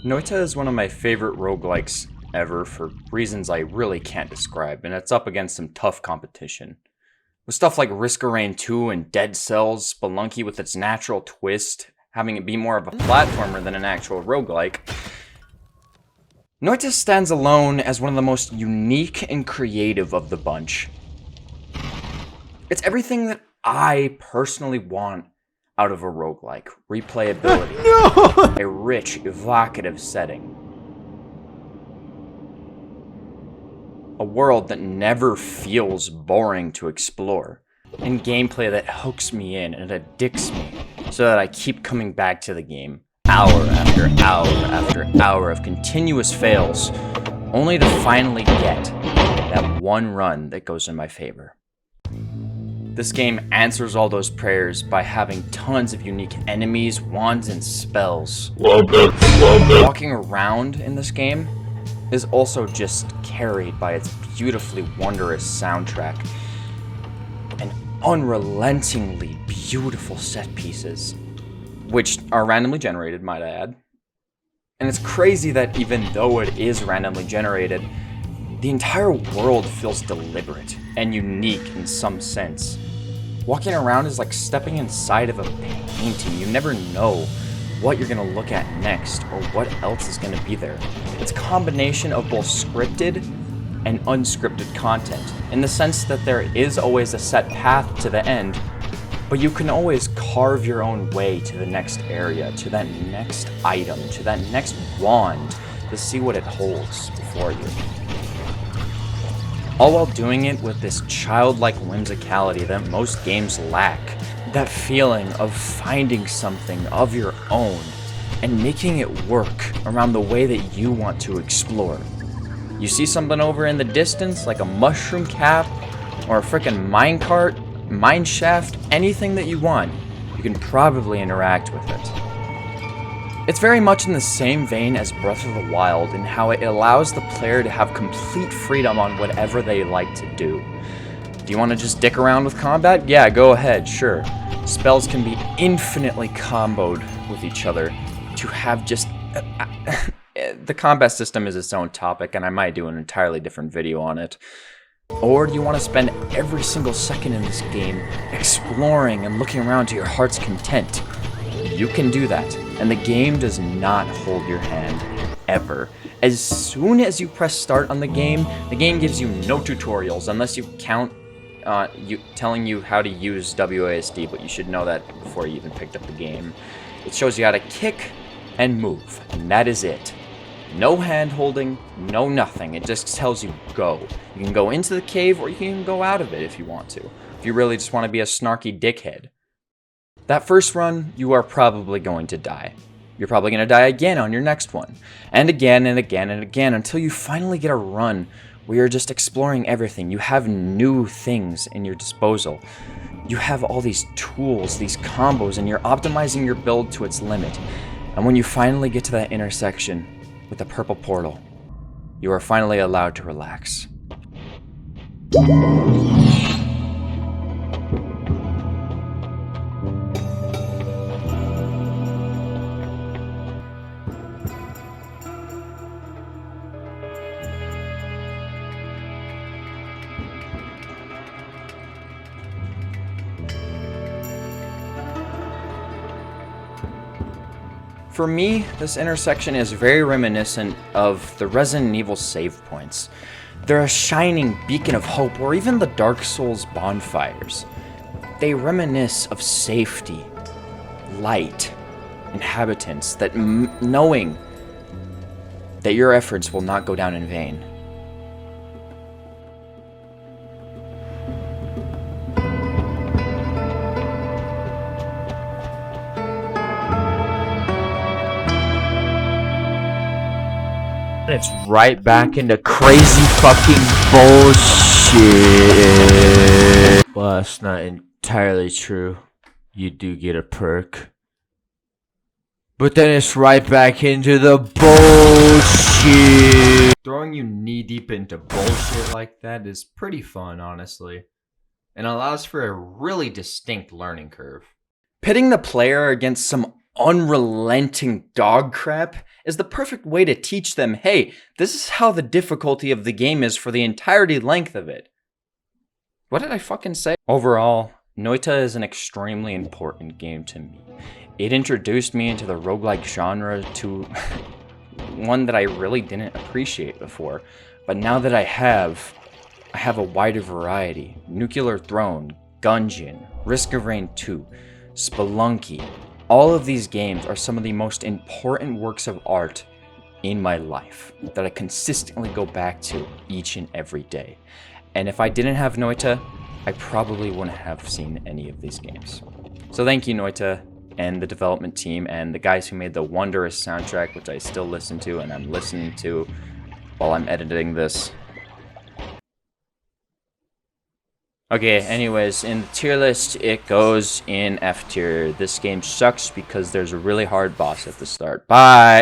Noita is one of my favorite roguelikes ever for reasons I really can't describe, and it's up against some tough competition. With stuff like Risk of Rain 2 and Dead Cells, Spelunky with its natural twist, having it be more of a platformer than an actual roguelike, Noita stands alone as one of the most unique and creative of the bunch. It's everything that I personally want out of a roguelike. Replayability, a rich, evocative setting, a world that never feels boring to explore, and gameplay that hooks me in and addicts me so that I keep coming back to the game hour after hour after hour of continuous fails, only to finally get that one run that goes in my favor. This game answers all those prayers by having tons of unique enemies, wands, and spells. Walking around in this game is also just carried by its beautifully wondrous soundtrack and unrelentingly beautiful set pieces, which are randomly generated, might I add. And it's crazy that even though it is randomly generated, the entire world feels deliberate and unique in some sense. Walking around is like stepping inside of a painting. You never know what you're going to look at next or what else is going to be there. It's a combination of both scripted and unscripted content, in the sense that there is always a set path to the end, but you can always carve your own way to the next area, to that next item, to that next wand, to see what it holds before you. All while doing it with this childlike whimsicality that most games lack. That feeling of finding something of your own and making it work around the way that you want to explore. You see something over in the distance, like a mushroom cap or a frickin' minecart, mineshaft, anything that you want, you can probably interact with it. It's very much in the same vein as Breath of the Wild in how it allows the player to have complete freedom on whatever they like to do. Do you want to just dick around with combat? Yeah, go ahead, sure. Spells can be infinitely comboed with each other to have just... the combat system is its own topic, and I might do an entirely different video on it. Or do you want to spend every single second in this game exploring and looking around to your heart's content? You can do that, and the game does not hold your hand, ever. As soon as you press start on the game gives you no tutorials, unless you count telling you how to use WASD, but you should know that before you even picked up the game. It shows you how to kick and move, and that is it. No hand holding, no nothing. It just tells you go. You can go into the cave, or you can go out of it if you want to, if you really just want to be a snarky dickhead. That first run, you are probably going to die. You're probably going to die again on your next one, and again and again and again, until you finally get a run where you're just exploring everything. You have new things in your disposal. You have all these tools, these combos, and you're optimizing your build to its limit. And when you finally get to that intersection with the purple portal, you are finally allowed to relax. For me, this intersection is very reminiscent of the Resident Evil save points. They're a shining beacon of hope, or even the Dark Souls bonfires. They reminisce of safety, light, inhabitants, that knowing that your efforts will not go down in vain. It's right back into crazy fucking bullshit. Well, that's not entirely true. You do get a perk. But then it's right back into the bullshit. Throwing you knee deep into bullshit like that is pretty fun, honestly, and allows for a really distinct learning curve. Pitting the player against some unrelenting dog crap is the perfect way to teach them, hey, this is how the difficulty of the game is for the entirety length of it. What did I fucking say? Overall, Noita is an extremely important game to me. It introduced me into the roguelike genre to one that I really didn't appreciate before. But now that I have a wider variety. Nuclear Throne, Gungeon, Risk of Rain 2, Spelunky. All of these games are some of the most important works of art in my life that I consistently go back to each and every day. And if I didn't have Noita, I probably wouldn't have seen any of these games. So thank you, Noita, and the development team, and the guys who made the wondrous soundtrack, which I still listen to, and I'm listening to while I'm editing this. Okay, anyways, in the tier list, it goes in F tier. This game sucks because there's a really hard boss at the start. Bye!